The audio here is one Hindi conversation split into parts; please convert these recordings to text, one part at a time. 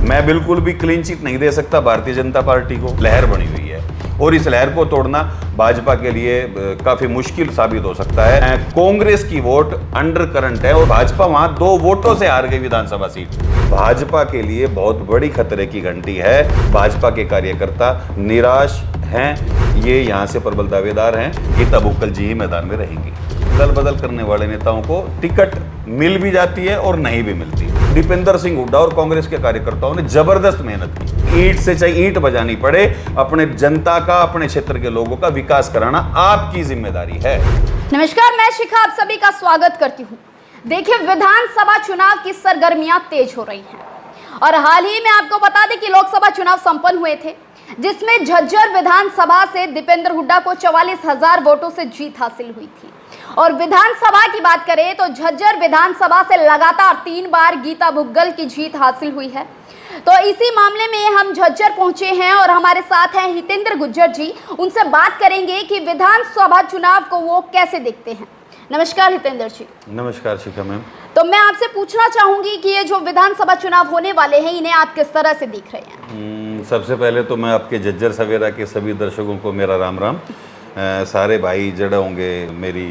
मैं बिल्कुल भी क्लीन चिट नहीं दे सकता भारतीय जनता पार्टी को। लहर बनी हुई है और इस लहर को तोड़ना भाजपा के लिए काफी मुश्किल साबित हो सकता है। कांग्रेस की वोट अंडर करंट है और भाजपा वहां 2 वोटों से हार गई विधानसभा सीट। भाजपा के लिए बहुत बड़ी खतरे की घंटी है। भाजपा के कार्यकर्ता निराश हैं, ये यहाँ से प्रबल दावेदार हैं। गीता भुक्कल जी ही मैदान में रहेंगी। दल बदल करने वाले नेताओं को टिकट मिल भी जाती है और नहीं भी मिलती। दीपेंद्र सिंह हुड्डा और कांग्रेस के कार्यकर्ताओं ने जबरदस्त मेहनत की। ईंट से चाहे ईंट बजानी पड़े, अपने जनता का, अपने क्षेत्र के लोगों का विकास कराना आपकी जिम्मेदारी है। नमस्कार, मैं शिखा आप सभी का स्वागत करती हूँ। देखिए, विधानसभा चुनाव की सरगर्मियां तेज हो रही हैं और हाल ही में आपको बता दें कि लोकसभा चुनाव संपन्न हुए थे, जिसमें झज्जर विधानसभा से दीपेंद्र हुड्डा को 44,000 वोटों से जीत हासिल हुई थी। और विधानसभा की बात करें तो झज्जर विधानसभा से लगातार 3 बार गीता भुक्कल की जीत हासिल हुई है। तो इसी मामले में हम झज्जर पहुंचे हैं और हमारे साथ हैं हितेंद्र गुज्जर जी। उनसे बात करेंगे कि विधानसभा चुनाव को वो कैसे देखते हैं। नमस्कार हितेंद्र जी। नमस्कार शिखा मैम। तो मैं आपसे पूछना चाहूंगी कि ये जो विधानसभा चुनाव होने वाले हैं, इन्हें आप किस तरह से देख रहे हैं? सबसे पहले तो मैं आपके झज्जर सवेरा के सभी दर्शकों को मेरा राम राम। सारे भाई जड़ होंगे, मेरी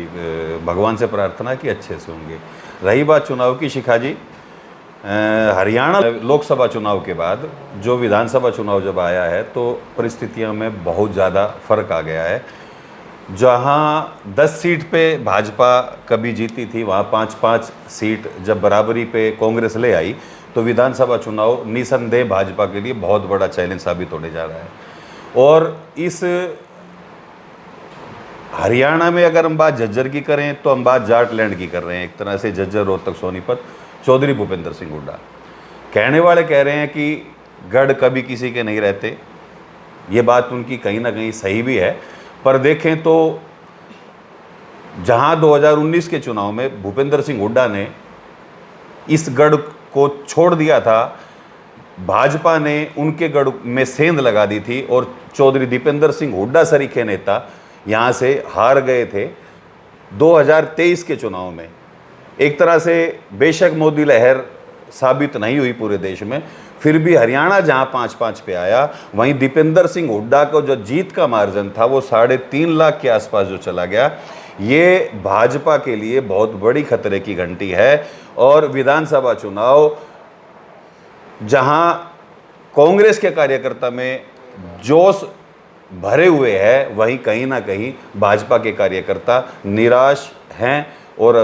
भगवान से प्रार्थना कि अच्छे से होंगे। रही बात चुनाव की शिखा जी, हरियाणा लोकसभा चुनाव के बाद जो विधानसभा चुनाव जब आया है तो परिस्थितियों में बहुत ज़्यादा फर्क आ गया है। जहाँ 10 सीट पे भाजपा कभी जीती थी, वहाँ 5-5 सीट जब बराबरी पे कांग्रेस ले आई तो विधानसभा चुनाव निसंदेह भाजपा के लिए बहुत बड़ा चैलेंज साबित होने जा रहा है। और इस हरियाणा में अगर हम बात झज्जर की करें तो हम बात जाटलैंड की कर रहे हैं। एक तरह से झज्जर, रोहतक, सोनीपत, चौधरी भूपेंद्र सिंह हुड्डा। कहने वाले कह रहे हैं कि गढ़ कभी किसी के नहीं रहते। ये बात उनकी कहीं ना कहीं सही भी है, पर देखें तो जहां 2019 के चुनाव में भूपेंद्र सिंह हुड्डा ने इस गढ़ को छोड़ दिया था, भाजपा ने उनके गढ़ में सेंध लगा दी थी और चौधरी दीपेंद्र सिंह हुड्डा सरीखे नेता यहाँ से हार गए थे। 2023 के चुनाव में एक तरह से बेशक मोदी लहर साबित नहीं हुई पूरे देश में, फिर भी हरियाणा जहां 5-5 पे आया, वहीं दीपेंद्र सिंह हुड्डा को जो जीत का मार्जिन था वो 3.5 लाख के आसपास जो चला गया, ये भाजपा के लिए बहुत बड़ी खतरे की घंटी है। और विधानसभा चुनाव जहां कांग्रेस के कार्यकर्ता में जोश भरे हुए हैं, वहीं कहीं ना कहीं भाजपा के कार्यकर्ता निराश हैं और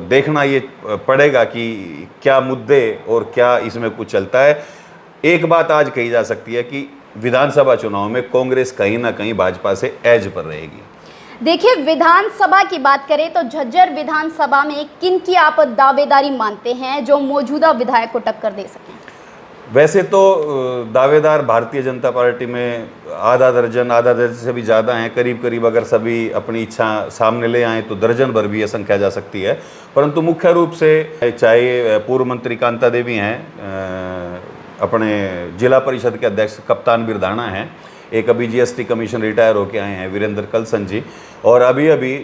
देखना ये पड़ेगा कि क्या मुद्दे और क्या इसमें कुछ चलता है। एक बात आज कही जा सकती है कि विधानसभा चुनाव में कांग्रेस कहीं ना कहीं भाजपा से एज पर रहेगी। देखिए, विधानसभा की बात करें तो झज्जर विधानसभा में किन की आप दावेदारी मानते हैं जो मौजूदा विधायक को टक्कर दे सकें? वैसे तो दावेदार भारतीय जनता पार्टी में आधा दर्जन से भी ज़्यादा हैं। करीब करीब अगर सभी अपनी इच्छा सामने ले आएँ तो दर्जन भर भी ये संख्या जा सकती है। परंतु मुख्य रूप से चाहे पूर्व मंत्री कांता देवी हैं, अपने जिला परिषद के अध्यक्ष कप्तान बिरधाना हैं, एक अभी जीएसटी कमीशन रिटायर होके आए हैं वीरेंद्र कलसन जी, और अभी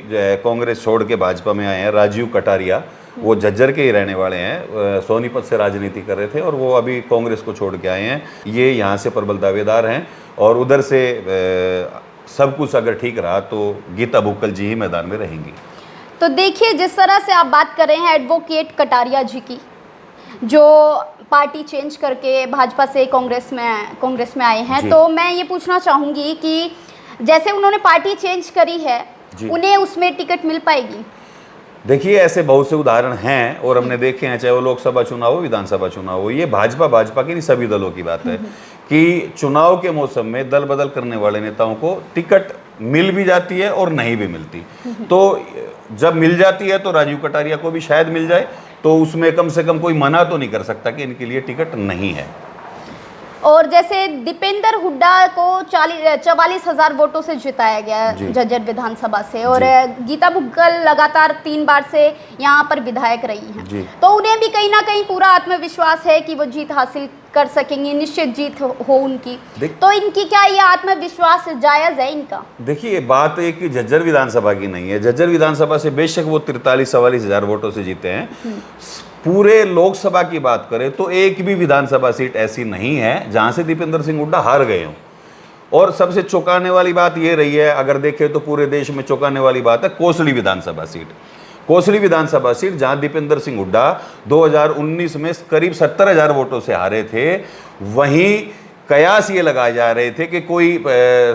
कांग्रेस छोड़ के भाजपा में आए हैं राजीव कटारिया। वो झज्जर के ही रहने वाले हैं, सोनीपत से राजनीति कर रहे थे और वो अभी कांग्रेस को छोड़ के आए हैं। ये यहाँ से प्रबल दावेदार हैं और उधर से सब कुछ अगर ठीक रहा तो गीता भुक्कल जी ही मैदान में रहेंगी। तो देखिए, जिस तरह से आप बात कर रहे हैं एडवोकेट कटारिया जी की, जो पार्टी चेंज करके भाजपा से कांग्रेस में आए हैं, तो मैं ये पूछना चाहूँगी कि जैसे उन्होंने पार्टी चेंज करी है, उन्हें उसमें टिकट मिल पाएगी? देखिए, ऐसे बहुत से उदाहरण हैं और हमने देखे हैं, चाहे वो लोकसभा चुनाव हो, विधानसभा चुनाव हो। ये भाजपा की नहीं, सभी दलों की बात है कि चुनाव के मौसम में दल बदल करने वाले नेताओं को टिकट मिल भी जाती है और नहीं भी मिलती। तो जब मिल जाती है तो राजीव कटारिया को भी शायद मिल जाए, तो उसमें कम से कम कोई मना तो नहीं कर सकता कि इनके लिए टिकट नहीं है। और जैसे दीपेंद्र हुड्डा को 44,000 वोटों से जिताया गया झज्जर विधानसभा से, और गीता भुक्कल लगातार 3 बार से यहाँ पर विधायक रही हैं, तो उन्हें भी कहीं ना कहीं पूरा आत्मविश्वास है कि वो जीत हासिल कर सकेंगे, निश्चित जीत हो उनकी। तो इनकी क्या ये आत्मविश्वास जायज़ है इनका? देखिए, बात है कि झज्जर विधानसभा की नहीं है। झज्जर विधानसभा से बेशक वो 43-44 हज़ार वोटों से जीते हैं, पूरे लोकसभा की बात करें तो एक भी विधानसभा सीट ऐसी नहीं है जहां से दीपेंद्र सिंह हुड्डा हार गए हों। और सबसे चौंकाने वाली बात यह रही है, अगर देखें तो पूरे देश में चौंकाने वाली बात है कोसली विधानसभा सीट। कोसली विधानसभा सीट जहां दीपेंद्र सिंह हुड्डा 2019 में करीब 70,000 वोटों से हारे थे, वहीं कयास ये लगाए जा रहे थे कि कोई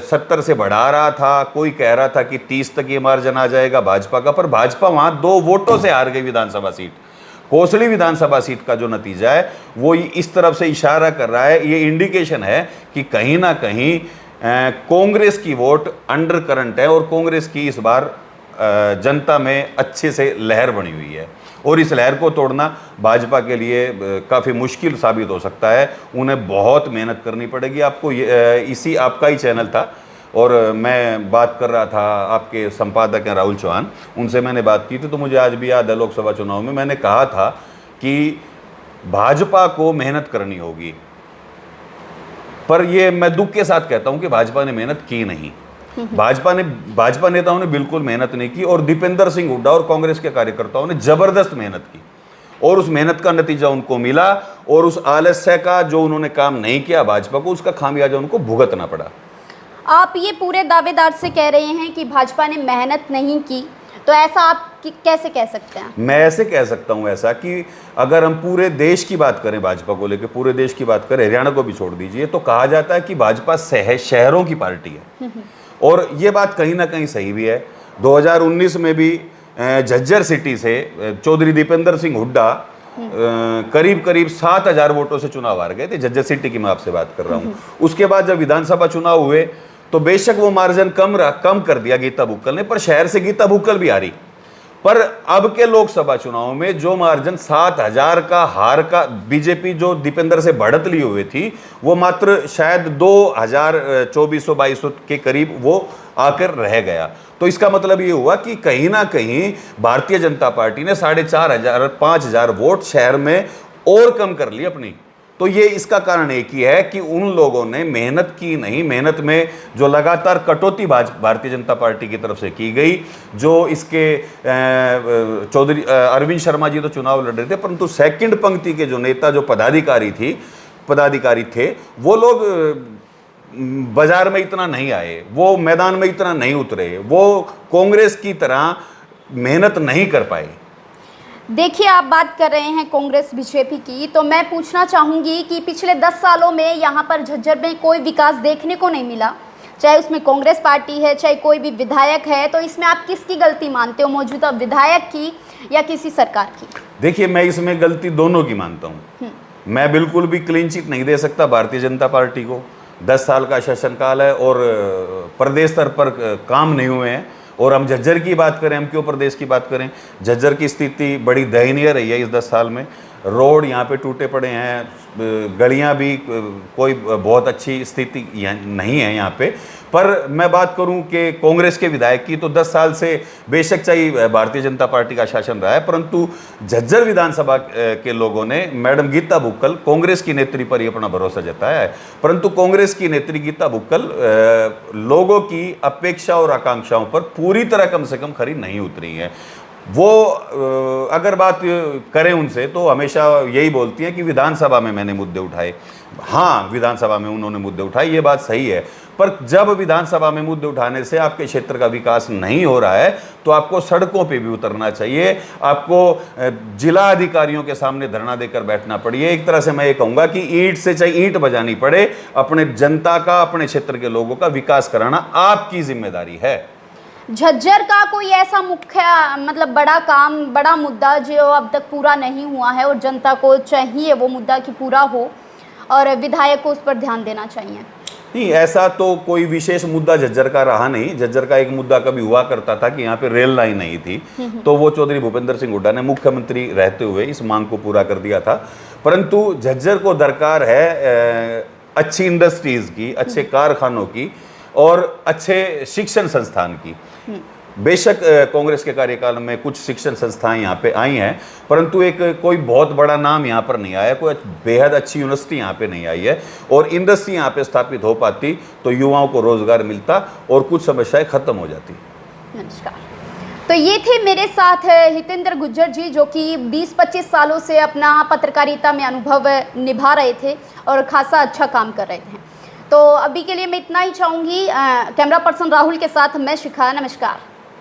70 से बढ़ा रहा था, कोई कह रहा था कि 30 तक ये मार्जिन आ जाएगा भाजपा का, पर भाजपा वहां 2 वोटों से हार गई विधानसभा सीट। कोसली विधानसभा सीट का जो नतीजा है वो इस तरफ से इशारा कर रहा है, ये इंडिकेशन है कि कहीं ना कहीं कांग्रेस की वोट अंडर करंट है और कांग्रेस की इस बार जनता में अच्छे से लहर बनी हुई है और इस लहर को तोड़ना भाजपा के लिए काफ़ी मुश्किल साबित हो सकता है। उन्हें बहुत मेहनत करनी पड़ेगी। आपको इसी आपका ही चैनल था और मैं बात कर रहा था, आपके संपादक हैं राहुल चौहान, उनसे मैंने बात की थी, तो मुझे आज भी याद है लोकसभा चुनाव में मैंने कहा था कि भाजपा को मेहनत करनी होगी, पर ये मैं दुख के साथ कहता हूं कि भाजपा ने मेहनत की नहीं। भाजपा नेताओं ने बिल्कुल मेहनत नहीं की और दीपेंद्र सिंह हुड्डा और कांग्रेस के कार्यकर्ताओं ने जबरदस्त मेहनत की और उस मेहनत का नतीजा उनको मिला और उस आलस्य का जो उन्होंने काम नहीं किया भाजपा को, उसका खामियाजा उनको भुगतना पड़ा। आप ये पूरे दावेदार से कह रहे हैं कि भाजपा ने मेहनत नहीं की, तो ऐसा आप कैसे कह सकते हैं? मैं ऐसे कह सकता हूं ऐसा कि अगर हम पूरे देश की बात करें, भाजपा को लेकर पूरे देश की बात करें, हरियाणा को भी छोड़ दीजिए, तो कहा जाता है कि भाजपा शहरों की पार्टी है और ये बात कहीं ना कहीं सही भी है। 2019 में भी झज्जर सिटी से चौधरी दीपेंद्र सिंह हुड्डा करीब करीब 7,000 वोटों से चुनाव हार गए थे। झज्जर सिटी की मैं आपसे बात कर रहा हूं। उसके बाद जब विधानसभा चुनाव हुए तो बेशक वो मार्जिन कम कर दिया गीता बुक्कल ने, पर शहर से गीता बुक्कल भी हारी। पर अब के लोकसभा चुनाव में जो मार्जिन 7,000 का हार का बीजेपी जो दीपेंद्र से बढ़त ली हुई थी, वो मात्र शायद 2,2400-2200 के करीब वो आकर रह गया। तो इसका मतलब ये हुआ कि कहीं ना कहीं भारतीय जनता पार्टी ने 4,500-5,000 वोट शहर में और कम कर ली अपनी। तो ये इसका कारण एक ही है कि उन लोगों ने मेहनत की नहीं। मेहनत में जो लगातार कटौती भारतीय जनता पार्टी की तरफ से की गई, जो इसके चौधरी अरविंद शर्मा जी तो चुनाव लड़ रहे थे, परंतु सेकंड पंक्ति के जो नेता, जो पदाधिकारी थे, वो लोग बाजार में इतना नहीं आए, वो मैदान में इतना नहीं उतरे, वो कांग्रेस की तरह मेहनत नहीं कर पाए। देखिए, आप बात कर रहे हैं कांग्रेस बीजेपी की, तो मैं पूछना चाहूँगी कि पिछले 10 सालों में यहाँ पर झज्जर में कोई विकास देखने को नहीं मिला, चाहे उसमें कांग्रेस पार्टी है, चाहे कोई भी विधायक है, तो इसमें आप किसकी गलती मानते हो, मौजूदा विधायक की या किसी सरकार की? देखिए, मैं इसमें गलती दोनों की मानता हूँ। मैं बिल्कुल भी क्लीन चिट नहीं दे सकता भारतीय जनता पार्टी को। 10 साल का शासनकाल है और प्रदेश स्तर पर काम नहीं हुए हैं। और हम झज्जर की बात करें, हम क्यों प्रदेश की बात करें, झज्जर की स्थिति बड़ी दयनीय रही है इस 10 साल में। रोड यहाँ पे टूटे पड़े हैं, गलियाँ भी कोई बहुत अच्छी स्थिति नहीं है यहाँ पे। पर मैं बात करूँ कि कांग्रेस के विधायक की, तो 10 साल से बेशक चाहे भारतीय जनता पार्टी का शासन रहा है, परंतु झज्जर विधानसभा के लोगों ने मैडम गीता बुक्कल, कांग्रेस की नेत्री पर ही अपना भरोसा जताया है। परंतु कांग्रेस की नेत्री गीता बुक्कल लोगों की अपेक्षा और आकांक्षाओं पर पूरी तरह कम से कम खरी नहीं उतरी है। वो अगर बात करें उनसे तो हमेशा यही बोलती हैं कि विधानसभा में मैंने मुद्दे उठाए। हाँ, विधानसभा में उन्होंने मुद्दे उठाए, ये बात सही है, पर जब विधानसभा में मुद्दे उठाने से आपके क्षेत्र का विकास नहीं हो रहा है तो आपको सड़कों पे भी उतरना चाहिए, आपको जिला अधिकारियों के सामने धरना देकर बैठना पड़िए। एक तरह से मैं ये कहूँगा कि ईंट से चाहे ईंट बजानी पड़े, अपने जनता का, अपने क्षेत्र के लोगों का विकास कराना आपकी जिम्मेदारी है। झज्जर का कोई ऐसा मुख्य मतलब बड़ा काम, बड़ा मुद्दा जो अब तक पूरा नहीं हुआ है और जनता को चाहिए वो मुद्दा कि पूरा हो और विधायक को उस पर ध्यान देना चाहिए? नहीं, ऐसा तो कोई विशेष मुद्दा झज्जर का रहा नहीं। झज्जर का एक मुद्दा कभी हुआ करता था कि यहाँ पे रेल लाइन नहीं थी, तो वो चौधरी भूपेंद्र सिंह हुड्डा ने मुख्यमंत्री रहते हुए इस मांग को पूरा कर दिया था। परंतु झज्जर को दरकार है अच्छी इंडस्ट्रीज की, अच्छे कारखानों की और अच्छे शिक्षण संस्थान की। बेशक कांग्रेस के कार्यकाल में कुछ शिक्षण संस्थाएं यहाँ पे आई हैं, परंतु एक कोई बहुत बड़ा नाम यहाँ पर नहीं आया, कोई बेहद अच्छी यूनिवर्सिटी यहाँ पे नहीं आई है। और इंडस्ट्री यहाँ पे स्थापित हो पाती तो युवाओं को रोजगार मिलता और कुछ समस्याएं खत्म हो जाती। नमस्कार। तो ये थे मेरे साथ हितेंद्र गुज्जर जी, जो कि 20-25 सालों से अपना पत्रकारिता में अनुभव निभा रहे थे और खासा अच्छा काम कर रहे थे। तो अभी के लिए मैं इतना ही चाहूँगी। कैमरा पर्सन राहुल के साथ मैं शिखा, नमस्कार।